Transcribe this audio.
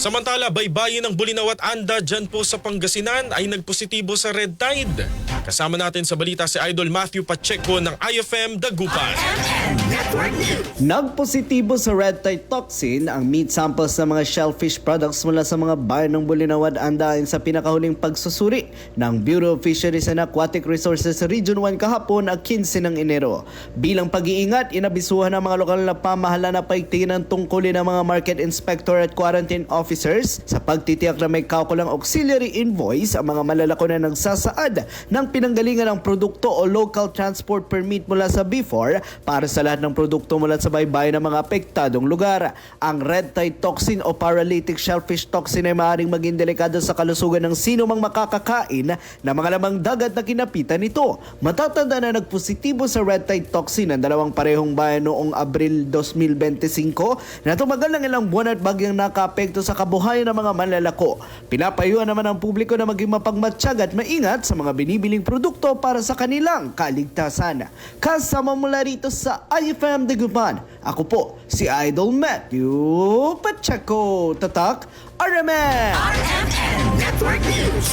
Samantala, baybayin ng Bulinaw at Anda dyan po sa Pangasinan ay nagpositibo sa red tide. Kasama natin sa balita si Idol Matthew Pacheco ng IFM Dagupan. Nagpositibo sa red tide toxin ang meat samples ng mga shellfish products mula sa mga bayan ng Bulinaw at Anda ayon sa pinakahuling pagsusuri ng Bureau of Fisheries and Aquatic Resources sa Region 1 kahapon ang 15 ng Enero. Bilang pag-iingat, inabisuhan ng mga lokal na pamahalaan na paigtingin ang tungkulin ng mga market inspector at quarantine officers sa pagtitiyak na may kaukulang auxiliary invoice ang mga malalako na nagsasaad ng pinanggalingan ng produkto o local transport permit mula sa B4 para sa lahat ng produkto mula sa baybayin ng mga apektadong lugar. Ang red tide toxin o paralytic shellfish toxin ay maaaring maging delikado sa kalusugan ng sino mang makakakain na mga lamang dagat na kinapitan nito. Matatanda na nagpositibo sa red tide toxin ang dalawang parehong bayan noong Abril 2025 na tumagal ng ilang buwan at bagyang nakaapekto sa kabuhayan ng mga manlalako. Pinapayuhan naman ang publiko na maging mapagmatsyag at maingat sa mga binibiling produkto para sa kanilang kaligtasan. Kasama mula rito sa IFM Dagupan, ako po si Idol Matthew Pacheco. Tatak, RMN! RMN Network News.